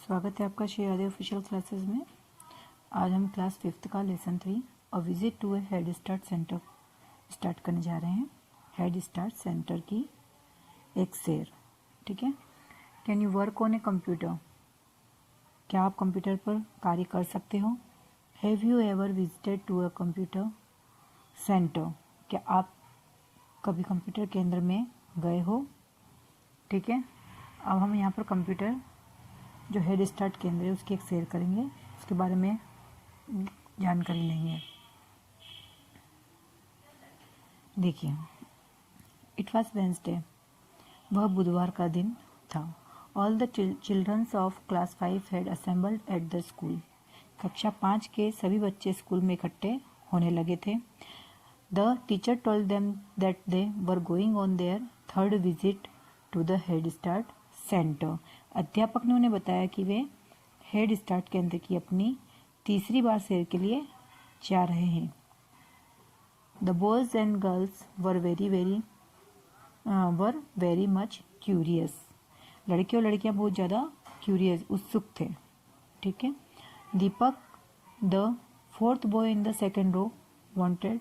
स्वागत है आपका श्री राधे ऑफिशियल क्लासेस में। आज हम क्लास 5th का lesson 3 a visit to a head start centre start करने जा रहे हैं। हेड स्टार्ट सेंटर की एक शेर, ठीक है। Can you work on a computer? क्या आप कंप्यूटर पर कार्य कर सकते हो? Have you ever visited to a computer centre? क्या आप कभी कंप्यूटर केंद्र में गए हो? ठीक है। अब हम यहाँ पर कंप्यूटर जो हेड स्टार्ट केंद्र है उसकी एक शेयर करेंगे, उसके बारे में जानकारी नहीं है। देखिए, इट वॉज वेंसडे, वह बुधवार का दिन था। All the childrens of class 5 had assembled at the school. कक्षा 5 के सभी बच्चे स्कूल में इकट्ठे होने लगे थे। The teacher told them that they were going on their third visit to the head start centre. अध्यापक ने उन्हें बताया कि वे हेड स्टार्ट केंद्र की अपनी तीसरी बार सैर के लिए जा रहे हैं। The boys and girls were very much curious. लड़के और लड़कियां बहुत ज़्यादा क्यूरियस, उत्सुक थे, ठीक है। Deepak, the fourth boy in the second row, wanted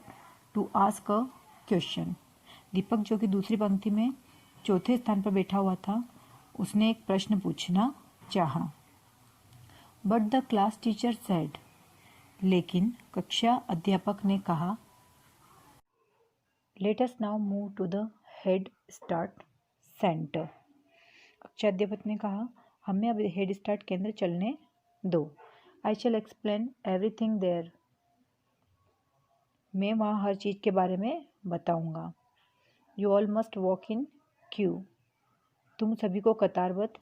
to ask a question. Deepak, जो कि दूसरी पंक्ति में चौथे स्थान पर बैठा हुआ था, उसने एक प्रश्न पूछना चाहा। But the class teacher said, लेकिन कक्षा अध्यापक ने कहा, let us now move to the head start centre. कक्षा अध्यापक ने कहा, हमें अब हेड स्टार्ट केंद्र चलने दो। आई शैल एक्सप्लेन एवरीथिंग देयर। मैं वहाँ हर चीज़ के बारे में बताऊंगा। You all must walk in Q. तुम सभी को कतारबद्ध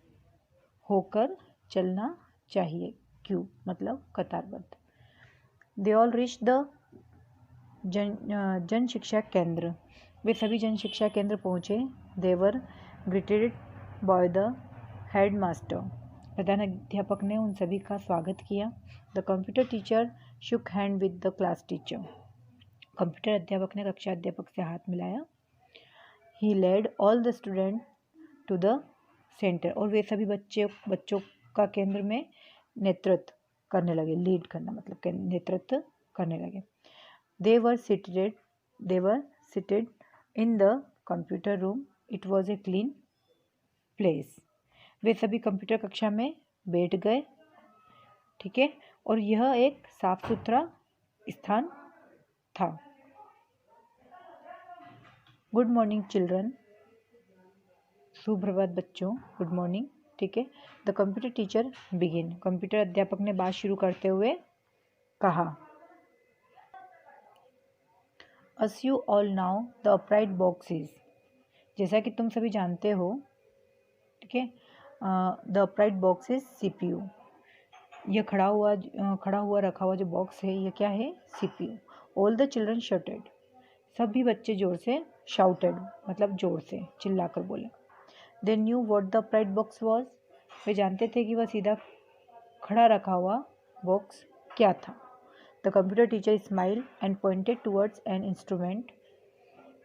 होकर चलना चाहिए। क्यू मतलब कतारबद्ध। दे ऑल रीच द जन शिक्षा केंद्र। वे सभी जन शिक्षा केंद्र पहुँचे। They were greeted by the head master. प्रधान अध्यापक ने उन सभी का स्वागत किया। The computer teacher shook hand with the class teacher. Computer अध्यापक ने कक्षा अध्यापक से हाथ मिलाया। He led all the student to the centre. और वे सभी बच्चों का केंद्र में नेतृत्व करने लगे। लीड करना मतलब नेतृत्व करने लगे। They were seated in the computer room. It was a clean place. वे सभी कंप्यूटर कक्षा में बैठ गए, ठीक है। और यह एक साफ सुथरा स्थान था। Good morning children. सुप्रभात बच्चों, गुड मॉर्निंग, ठीक है। The computer teacher begin. Computer अध्यापक ने बात शुरू करते हुए कहा, us you all now the upright boxes. जैसा कि तुम सभी जानते हो, ठीक है, the upright box is CPU. यह खड़ा हुआ रखा हुआ जो बॉक्स है, यह क्या है? CPU. All the children shouted. सभी बच्चे जोर से, शाउटेड मतलब जोर से चिल्लाकर बोले। They knew what the upright box was. वे जानते थे कि वह सीधा खड़ा रखा हुआ बॉक्स क्या था। The computer teacher smile and pointed towards an instrument.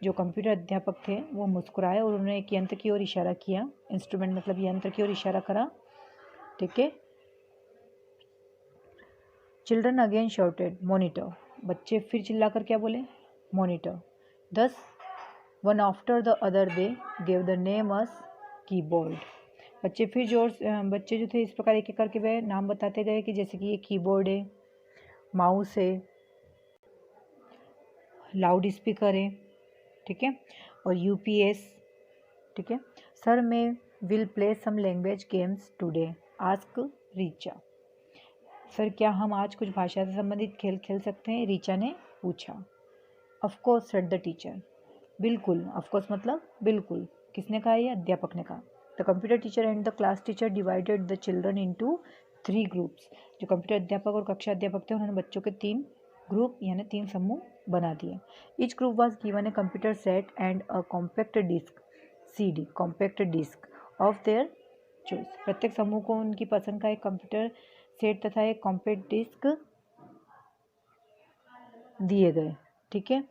जो कंप्यूटर अध्यापक थे वो मुस्कुराए और उन्होंने एक यंत्र की ओर इशारा किया। इंस्ट्रूमेंट मतलब यंत्र की ओर इशारा करा, ठीक है। Children again shouted monitor. बच्चे फिर चिल्लाकर क्या बोले? मॉनिटर। दस one after the other they gave the name us keyboard. बच्चे जो थे इस प्रकार एक एक करके वे नाम बताते गए कि जैसे कि ये कीबोर्ड है, माउस है, लाउड स्पीकर है, ठीक है, और यूपीएस, ठीक है। सर मैं will play some language games today, ask Richa. Sir क्या हम आज कुछ भाषा से संबंधित खेल खेल सकते हैं? रीचा ने पूछा। Of course said the teacher. बिल्कुल, ऑफकोर्स मतलब बिल्कुल। किसने कहा? ये अध्यापक ने कहा। The computer teacher and the class teacher divided the children into 3 groups. जो कंप्यूटर अध्यापक और कक्षा अध्यापक थे उन्होंने बच्चों के 3 ग्रुप यानी 3 समूह बना दिए। Each group was given a computer set and a compact disc CD, compact disc of their choice. प्रत्येक समूह को उनकी पसंद का एक कंप्यूटर सेट तथा एक कॉम्पैक्ट डिस्क दिए गए, ठीक है।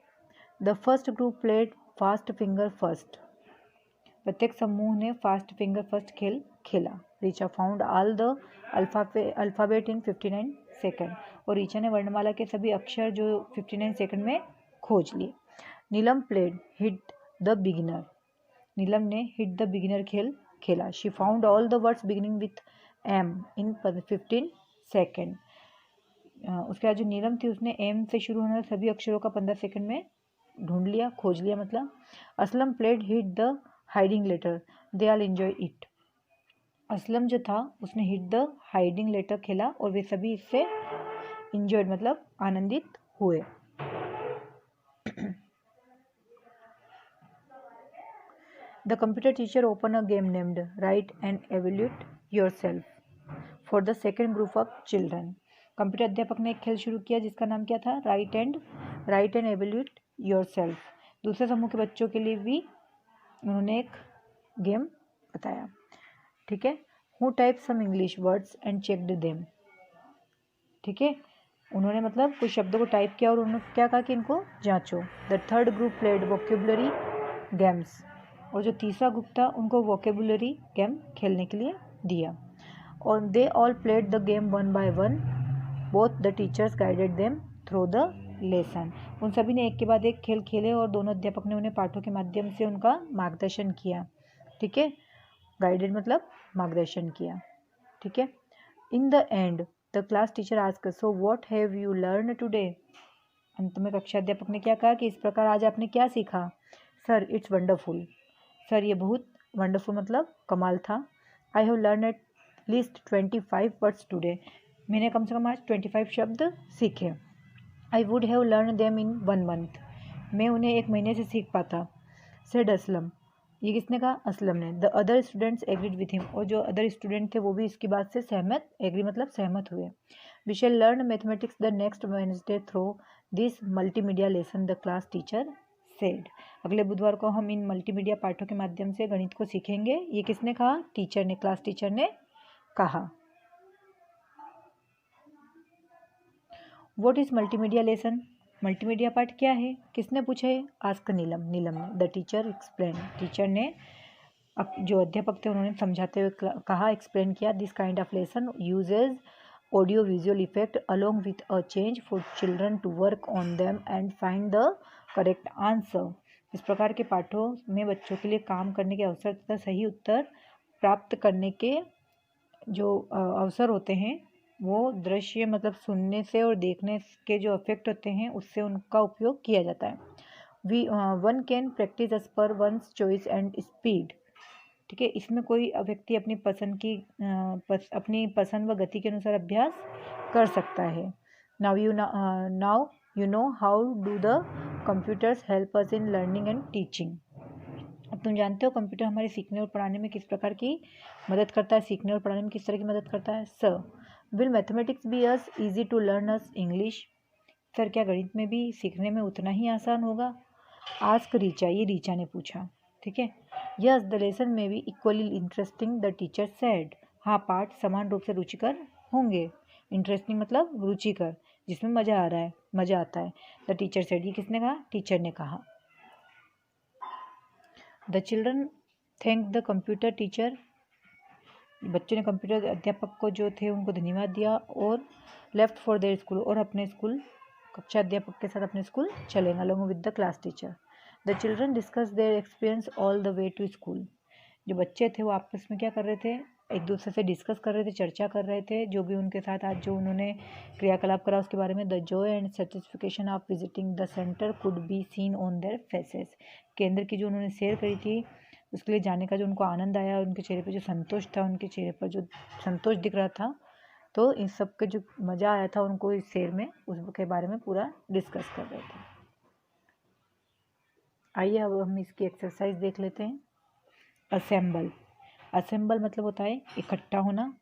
The first group played fast finger first. प्रत्येक समूह ने फास्ट फिंगर फर्स्ट खेल खेला। Richa found all the alphabet in 59 second, और रीचा ने वर्णमाला के सभी अक्षर जो 59 सेकेंड में खोज लिए। Neelam played hit the beginner, Neelam ने हिट द बिगिनर खेल खेला। She found all the words beginning with M in 15 second. उसके बाद जो नीलम थी उसने एम से शुरू होने वाले सभी अक्षरों का 15 सेकेंड में ढूंढ लिया, खोज लिया मतलब। Aslam played hit the hiding letter, they all enjoy it. Aslam जो था उसने हिट द हाइडिंग लेटर खेला और वे सभी इससे इंजॉयड मतलब आनंदित हुए। The computer teacher opened a game named Write and Evaluate Yourself for the second group of children. Computer अध्यापक ने एक खेल शुरू किया जिसका नाम क्या था? Right and evaluate yourself. दूसरे समूह के बच्चों के लिए भी उन्होंने एक गेम बताया। ठीक है। Who type some English words and checked them. ठीक है, उन्होंने मतलब कुछ शब्दों को टाइप किया और उन्होंने क्या कहा कि इनको जांचो। The third group played vocabulary games, और जो तीसरा ग्रुप था उनको वोकेबुलरी गेम खेलने के लिए दिया। और they all played the game one by one, both the teachers guided them through the lesson. उन सभी ने एक के बाद एक खेल खेले और दोनों अध्यापक ने उन्हें पाठों के माध्यम से उनका मार्गदर्शन किया। ठीक है, गाइडेड मतलब मार्गदर्शन किया। ठीक है। In the end the class teacher asked, so what have you learn today. अंत में कक्षा अध्यापक ने क्या कहा कि इस प्रकार आज आपने क्या सीखा। सर इट्स वंडरफुल, सर ये बहुत वंडरफुल मतलब कमाल था। I have learn at least 25 words today, मैंने कम से कम आज 25 शब्द सीखे। I would have learn them in 1 month, मैं उन्हें 1 महीने से सीख पाता। सेड असलम, ये किसने कहा? असलम ने। The other students agreed with him, और जो अदर स्टूडेंट थे वो भी इसकी बात से सहमत, एग्री मतलब सहमत हुए। We shall learn mathematics the next Wednesday through this multimedia lesson, the class teacher said. अगले बुधवार को हम इन मल्टीमीडिया पाठों के माध्यम से गणित को सीखेंगे। ये किसने कहा? टीचर ने, क्लास टीचर ने कहा। What is multimedia lesson, multimedia पाठ क्या है? किसने पूछा है? आस्क नीलम, नीलम ने। द टीचर एक्सप्लेन, टीचर ने जो अध्यापक थे उन्होंने समझाते हुए कहा, एक्सप्लेन किया। This kind of lesson uses audio visual effect along with a change for children to work on them and find the correct answer. इस प्रकार के पाठों में बच्चों के लिए काम करने के अवसर तथा सही उत्तर प्राप्त करने के जो अवसर होते हैं वो दृश्य मतलब सुनने से और देखने के जो इफेक्ट होते हैं उससे उनका उपयोग किया जाता है। One can practise as per one's choice and speed. ठीक है, इसमें कोई व्यक्ति अपनी पसंद की अपनी पसंद व गति के अनुसार अभ्यास कर सकता है। Now you know how do the computers help us in learning and teaching. अब तुम जानते हो कंप्यूटर हमारे सीखने और पढ़ाने में किस प्रकार की मदद करता है, सीखने और पढ़ाने में किस तरह की मदद करता है। Sir will mathematics be as easy to learn as English, sir क्या गणित में भी सीखने में उतना ही आसान होगा। आस्क रीचा, ये रीचा ने पूछा। ठीक है। यस द लेसन में be equally interesting, the teacher said. हाँ, पाठ समान रूप से रुचिकर होंगे। इंटरेस्टिंग मतलब रुचिकर, जिसमें मज़ा आ रहा है, मज़ा आता है। द टीचर सेड, ये किसने कहा? टीचर ने कहा। The children thank the computer teacher, बच्चों ने कंप्यूटर अध्यापक को जो थे उनको धन्यवाद दिया और लेफ्ट फॉर देयर स्कूल, और अपने स्कूल कक्षा अध्यापक के साथ अपने स्कूल चलेंगे along with the class teacher. The children discuss their experience all the way to school, जो बच्चे थे वो आपस में क्या कर रहे थे? एक दूसरे से डिस्कस कर रहे थे, चर्चा कर रहे थे जो भी उनके साथ आज जो उन्होंने क्रियाकलाप करा उसके बारे में। The Joy and satisfaction of visiting the centre could be seen on their faces, केंद्र की जो उन्होंने शेयर करी थी उसके लिए जाने का जो उनको आनंद आया, उनके चेहरे पर जो संतोष था, उनके चेहरे पर जो संतोष दिख रहा था, तो इन सब के जो मज़ा आया था उनको इस शेर में, उसके बारे में पूरा डिस्कस कर रहे थे। आइए अब हम इसकी एक्सरसाइज देख लेते हैं। असेंबल, असेंबल मतलब होता है इकट्ठा होना।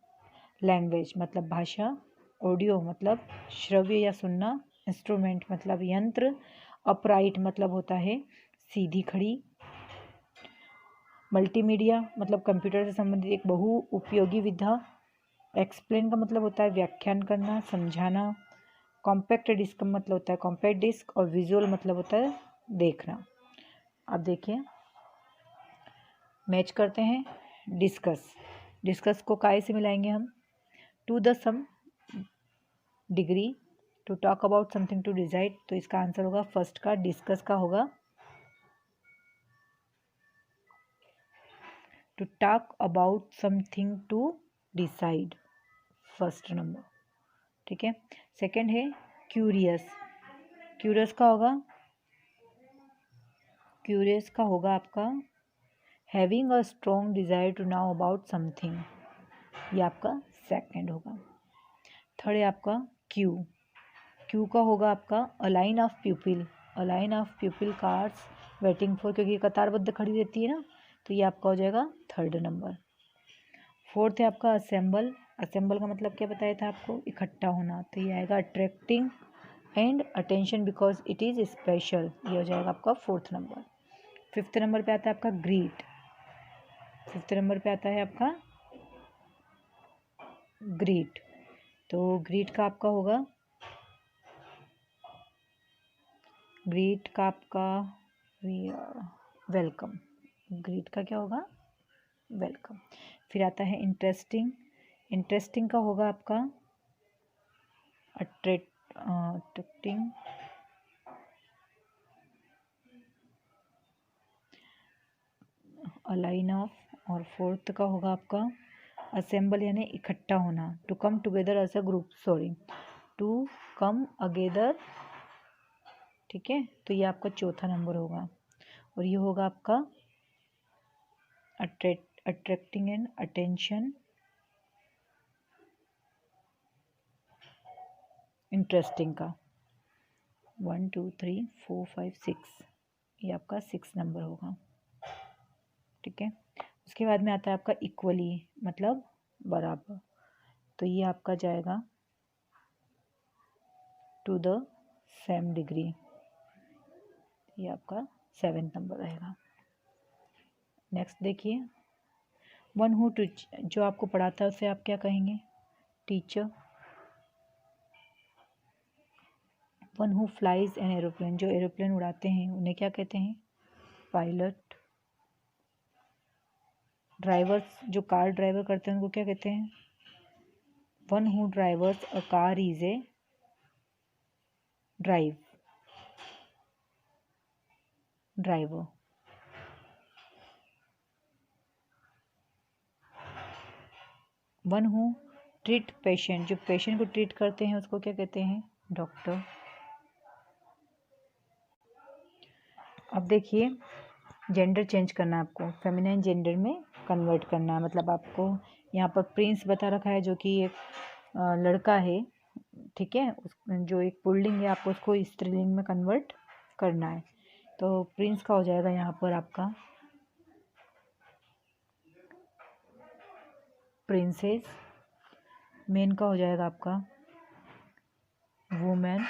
लैंग्वेज मतलब भाषा। ऑडियो मतलब श्रव्य या सुनना। इंस्ट्रूमेंट मतलब यंत्र। अपराइट मतलब होता है सीधी खड़ी। मल्टीमीडिया मतलब कंप्यूटर से संबंधित एक बहु उपयोगी विधा। एक्सप्लेन का मतलब होता है व्याख्यान करना, समझाना। कॉम्पैक्ट डिस्क का मतलब होता है कॉम्पैक्ट डिस्क, और विजुअल मतलब होता है देखना। अब देखिए मैच करते हैं। डिस्कस, डिस्कस को काय से मिलाएंगे हम? To the some degree, to talk about something, to decide. तो इसका आंसर होगा फर्स्ट का, डिस्कस का होगा to talk about something to decide, first number. ठीक है। सेकंड है क्यूरियस, क्यूरियस का होगा, क्यूरियस का होगा आपका having a strong desire to know about something, ये आपका सेकंड होगा। थर्ड है आपका क्यू, क्यू का होगा आपका अ line of people, a line of people cars waiting for, क्योंकि कतारबद्ध खड़ी रहती है ना, तो ये आपका हो जाएगा थर्ड नंबर। फोर्थ है आपका असेंबल, असेंबल का मतलब क्या बताया था आपको? इकट्ठा होना, तो ये आएगा attracting and attention because it is special, ये हो जाएगा आपका फोर्थ नंबर। फिफ्थ नंबर पे आता है आपका ग्रीट, फिफ्थ नंबर पे आता है आपका ग्रीट, तो ग्रीट का आपका होगा, ग्रीट का आपका वेलकम, ग्रीट का क्या होगा? वेलकम। फिर आता है इंटरेस्टिंग, इंटरेस्टिंग का होगा आपका अट्रैक्टिंग, अ लाइन ऑफ, और फोर्थ का होगा आपका असेंबल यानी इकट्ठा होना, to come together as a group, sorry to come together. ठीक है, तो ये आपका चौथा नंबर होगा, और ये होगा आपका अट्रैक्टिंग एंड अटेंशन, इंटरेस्टिंग का 1 2 3 4 5 6, ये आपका 6 नंबर होगा। ठीक है। उसके बाद में आता है आपका इक्वली, मतलब बराबर, तो ये आपका जाएगा टू द सेम डिग्री, ये आपका 7th नंबर रहेगा। नेक्स्ट देखिए, वन हु टीच, जो आपको पढ़ाता है उसे आप क्या कहेंगे? Teacher. One who flies an aeroplane, जो एरोप्लेन उड़ाते हैं उन्हें क्या कहते हैं? पायलट। ड्राइवर्स, जो कार ड्राइवर करते हैं उनको क्या कहते हैं? One who drivers a car is a driver. One who treat patient, जो पेशेंट को ट्रीट करते हैं उसको क्या कहते हैं? डॉक्टर। अब देखिए, जेंडर चेंज करना है आपको, फेमिनाइन जेंडर में कन्वर्ट करना है, मतलब आपको यहाँ पर प्रिंस बता रखा है जो कि एक लड़का है, ठीक है, जो एक पुल्लिंग है, आपको उसको स्त्रीलिंग में कन्वर्ट करना है। तो प्रिंस का हो जाएगा यहाँ पर आपका प्रिंसेस, मेन का हो जाएगा आपका वुमेन,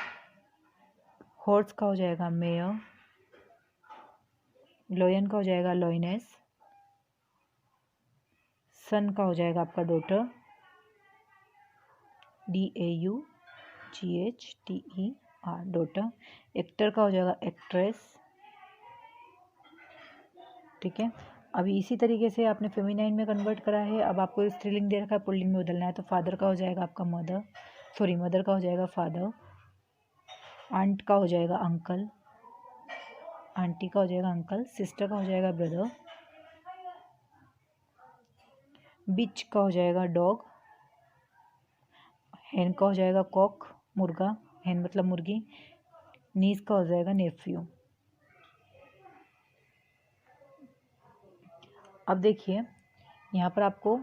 हॉर्स का हो जाएगा मेयर, लॉयन का हो जाएगा लॉयनेस, सन का हो जाएगा आपका डॉटर, DAUGHTER, डॉटर। एक्टर का हो जाएगा एक्ट्रेस। ठीक है, अभी इसी तरीके से आपने फेमिनाइन में कन्वर्ट करा है, अब आपको स्त्रीलिंग दे रखा है, पुल्लिंग में बदलना है, तो फादर का हो जाएगा आपका मदर, सॉरी मदर का हो जाएगा फादर, आंट का हो जाएगा अंकल, आंटी का हो जाएगा अंकल, सिस्टर का हो जाएगा ब्रदर, बिच का हो जाएगा डॉग, हैन का हो जाएगा कॉक, मुर्गा, हैन मतलब मुर्गी, नीस का हो जाएगा नेफ्यू। अब देखिए, यहाँ पर आपको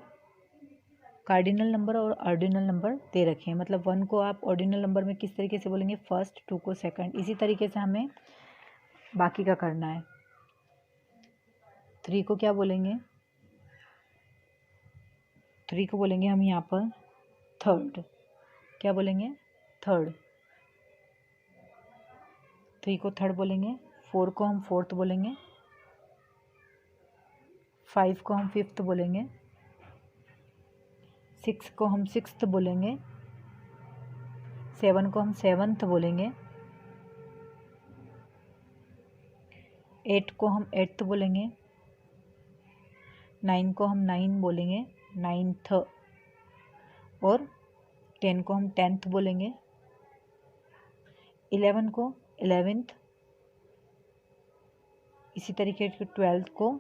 कार्डिनल नंबर और ऑर्डिनल नंबर दे रखे हैं, मतलब 1 को आप ऑर्डिनल नंबर में किस तरीके से बोलेंगे? फर्स्ट, 2 को सेकंड, इसी तरीके से हमें बाकी का करना है। 3 को क्या बोलेंगे? 3 को बोलेंगे हम यहाँ पर थर्ड, क्या बोलेंगे? थर्ड। 3 को थर्ड बोलेंगे, 4 को हम फोर्थ बोलेंगे, 5 को हम फिफ्थ बोलेंगे, 6 को हम सिक्स्थ बोलेंगे, 7 को हम सेवन्थ बोलेंगे, 8 को हम एट्थ बोलेंगे, 9 को हम 9 बोलेंगे, 9th, और 10 को हम 10th बोलेंगे, 11 को 11th, इसी तरीके से 12th को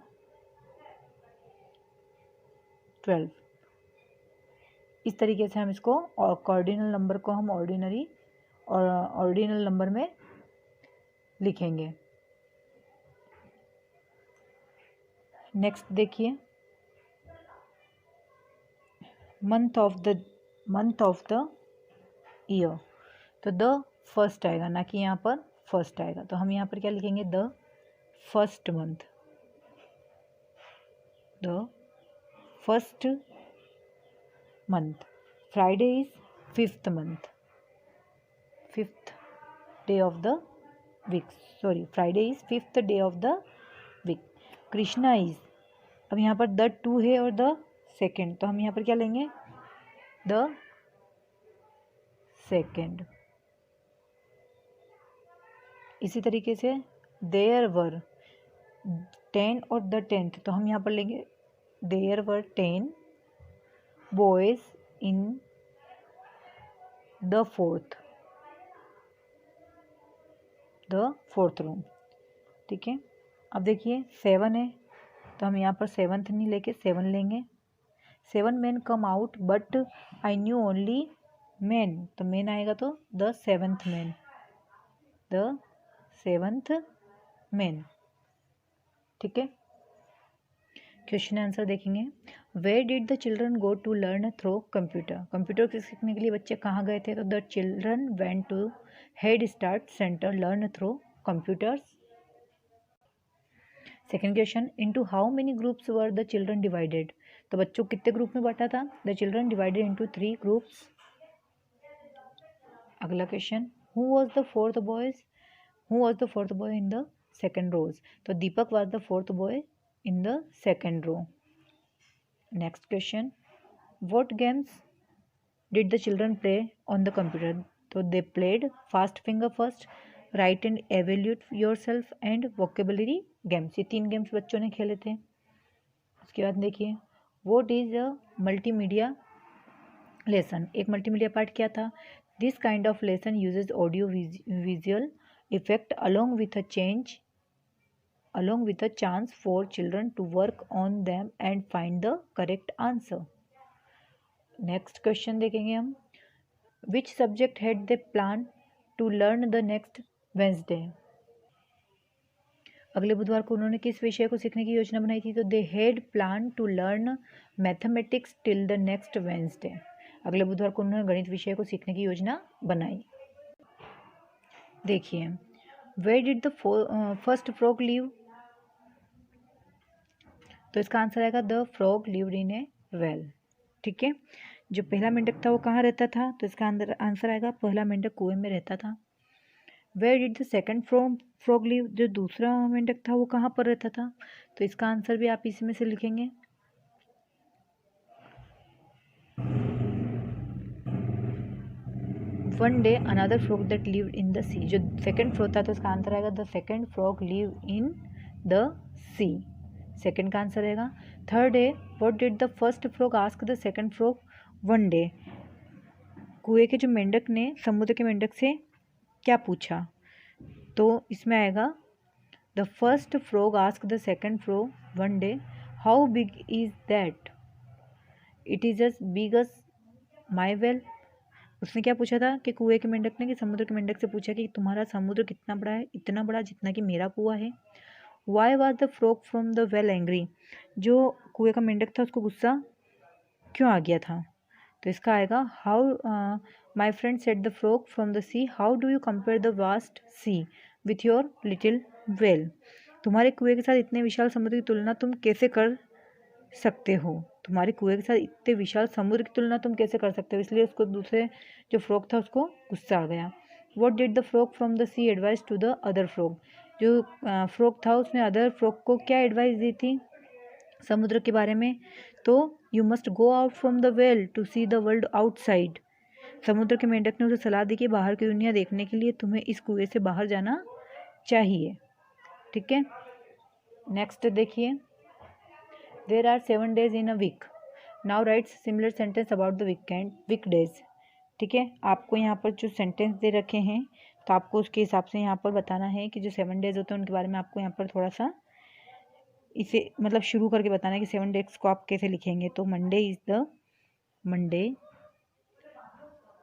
12। इस तरीके से हम इसको ऑर्डिनल नंबर को हम ऑर्डिनल नंबर में लिखेंगे। नेक्स्ट देखिए, मंथ ऑफ द ईयर, तो द फर्स्ट आएगा, ना कि यहाँ पर फर्स्ट आएगा। तो हम यहाँ पर क्या लिखेंगे, the first month, the first month. Friday is 5th month, 5th day of the week. Sorry, Friday is 5th day of the week. Krishna is, अब यहाँ पर द 2 है और द सेकेंड, तो हम यहाँ पर क्या लेंगे, द सेकेंड। इसी तरीके से देयर वर 10 और द 10th, तो हम यहाँ पर लेंगे there were 10 boys in the fourth room। ठीक है, अब देखिए 7 है, तो हम यहाँ पर 7th नहीं लेके 7 लेंगे। 7 men come out but I knew only men, तो men आएगा तो the 7th man, the 7th man। ठीक है, क्वेश्चन आंसर देखेंगे। Where did the children go to learn through computer, computer को सीखने के लिए बच्चे कहाँ गए थे, तो the children went to head start centre learn through computers. Second question, into how many groups were the children divided, तो बच्चों कितने ग्रुप में बांटा था, the children divided into 3 groups. अगला question, who was the fourth boy in the second रोज, तो Deepak was the fourth boy in the second row। Next question, what games did the children play on the computer, so they played fast finger first, write and evaluate yourself and vocabulary games। ये 3 games बच्चों ने खेले थे। उसके बाद देखिए, what is a multimedia lesson, एक multimedia part क्या था, this kind of lesson uses audio visual effect along with a chance for children to work on them and find the correct answer। Next question देखेंगे हम, which subject had they planned to learn the next Wednesday, अगले बुधवार को उन्होंने किस विषय को सीखने की योजना बनाई थी, तो they had planned to learn mathematics till the next Wednesday, अगले बुधवार को उन्होंने गणित विषय को सीखने की योजना बनाई। देखिए, where did the first frog live, तो इसका आंसर आएगा the frog lived in A well. ठीक है, जो पहला मेंढक था वो कहाँ रहता था, तो इसका आंसर आएगा पहला मेंढक कुएं में रहता था। Where did the second frog live, जो दूसरा मेंढक था वो कहाँ पर रहता था, तो इसका आंसर भी आप इसी में से लिखेंगे। One day another frog that lived in the sea, जो सेकंड फ्रॉग था तो इसका आंसर आएगा the second frog live in the sea, second का आंसर रहेगा। थर्ड है, what did the first frog ask the second frog one day, कुएं के जो मेंढक ने समुद्र के मेंढक से क्या पूछा, तो इसमें आएगा the first frog ask the second frog one day how big is that, it is as big as my well. उसने क्या पूछा था कि कुएं के मेंढक ने कि समुद्र के मेंढक से पूछा कि तुम्हारा समुद्र कितना बड़ा है, इतना बड़ा जितना कि मेरा कुआं है। Why was the frog from the well angry, जो कुएं का मेंढक था उसको गुस्सा क्यों आ गया था, तो इसका आएगा how my friend said the frog from the sea how do you compare the vast sea with your little well, तुम्हारे कुएं के साथ इतने विशाल समुद्र की तुलना तुम कैसे कर सकते हो, तुम्हारे कुएं के साथ इतने विशाल समुद्र की तुलना तुम कैसे कर सकते हो, इसलिए उसको दूसरे जो फ्रॉग था उसको गुस्सा आ गया। What did the frog from the sea advice to the other frog, जो फ्रॉग था उसने अदर फ्रॉग को क्या एडवाइस दी थी समुद्र के बारे में, तो you must go out from the well to see the world outside, समुद्र के मेंढक ने उसे सलाह दी कि बाहर की दुनिया देखने के लिए तुम्हें इस कुएं से बाहर जाना चाहिए। ठीक है, नेक्स्ट देखिए, there are 7 days in a week, now write similar sentence about the weekdays. ठीक है, आपको यहाँ पर जो सेंटेंस दे रखे हैं तो आपको उसके हिसाब से यहाँ पर बताना है कि जो 7 डेज होते हैं उनके बारे में आपको यहाँ पर थोड़ा सा इसे मतलब शुरू करके बताना है कि 7 डेज को आप कैसे लिखेंगे। तो Monday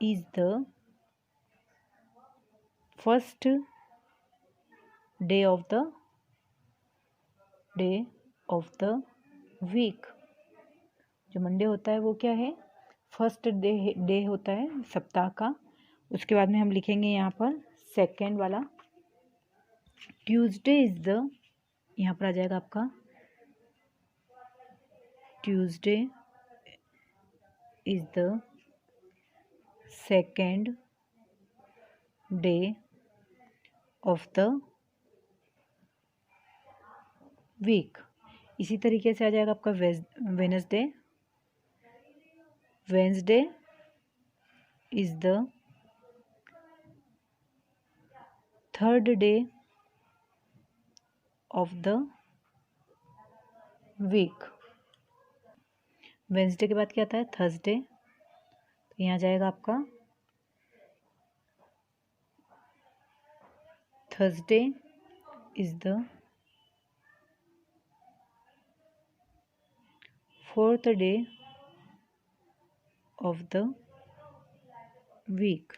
is the first day of the week. जो मंडे होता है वो क्या है, फर्स्ट डे होता है सप्ताह का। उसके बाद में हम लिखेंगे यहाँ पर सेकेंड वाला, ट्यूसडे इज द, यहाँ पर आ जाएगा आपका Tuesday is the second day of the week. इसी तरीके से आ जाएगा आपका Wednesday is the third day of the week. Wednesday के बाद क्या आता है, थर्सडे। तो यहाँ जाएगा आपका Thursday is the fourth day of the week.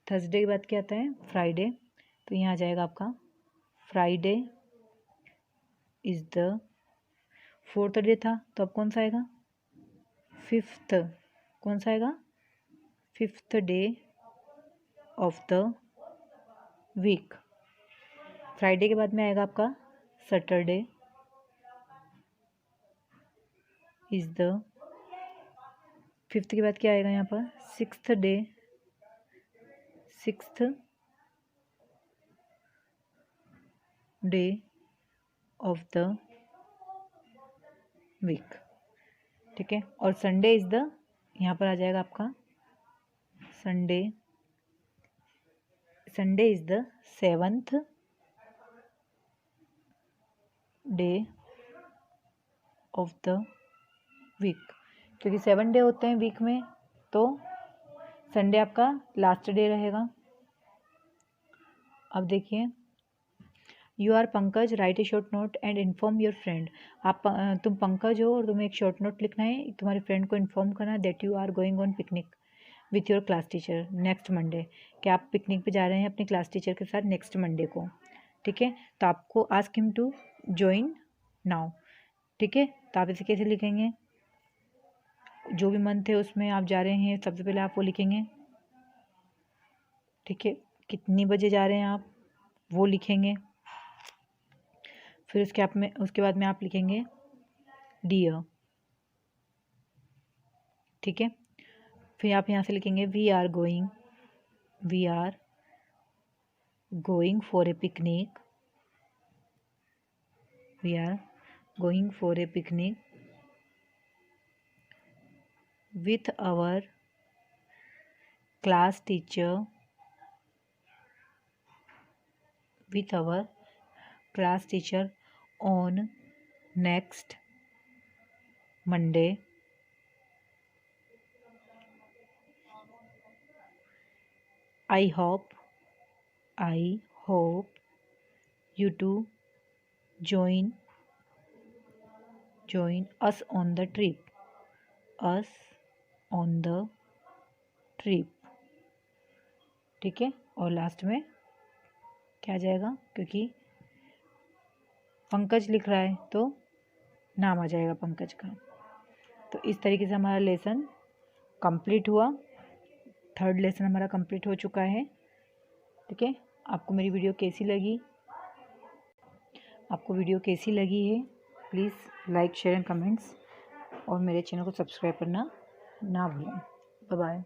Thursday के बाद क्या आता है, फ्राइडे। तो यहाँ आ जाएगा आपका Friday is the fourth day था, तो अब कौन सा आएगा, फिफ्थ। कौन सा आएगा, fifth day of the week. Friday के बाद में आएगा आपका सैटरडे इज द, फिफ्थ के बाद क्या आएगा यहाँ पर, sixth day of the week. ठीक है, और संडे इज द, यहाँ पर आ जाएगा आपका Sunday is the seventh day of the week. क्योंकि 7 डे होते हैं वीक में, तो संडे आपका लास्ट डे रहेगा। अब देखिए, you are Pankaj, write a short note and inform your friend. तुम पंकज हो और तुम्हें एक शॉर्ट नोट लिखना है, तुम्हारे फ्रेंड को इन्फॉर्म करना है that you are going on picnic with your class teacher next Monday, कि आप पिकनिक पे जा रहे हैं अपने क्लास टीचर के साथ नेक्स्ट मंडे को। ठीक है, तो आपको ask him to join now. ठीक है, तो आप इसे कैसे लिखेंगे, जो भी मंथ है उसमें आप जा रहे हैं सबसे पहले आप वो लिखेंगे। ठीक है, कितनी बजे जा रहे हैं आप वो लिखेंगे। फिर उसके बाद में आप लिखेंगे डियर। ठीक है, फिर आप यहाँ से लिखेंगे we are going for a picnic, with our class teacher on next Monday. I hope you to join us on the trip. ठीक है, और लास्ट में क्या आ जाएगा, क्योंकि पंकज लिख रहा है तो नाम आ जाएगा पंकज का। तो इस तरीके से हमारा लेसन कंप्लीट हुआ, थर्ड लेसन हमारा कंप्लीट हो चुका है। ठीक है, आपको मेरी वीडियो कैसी लगी है please like share and comments, और मेरे चैनल को सब्सक्राइब करना ना भूलें। Bye bye.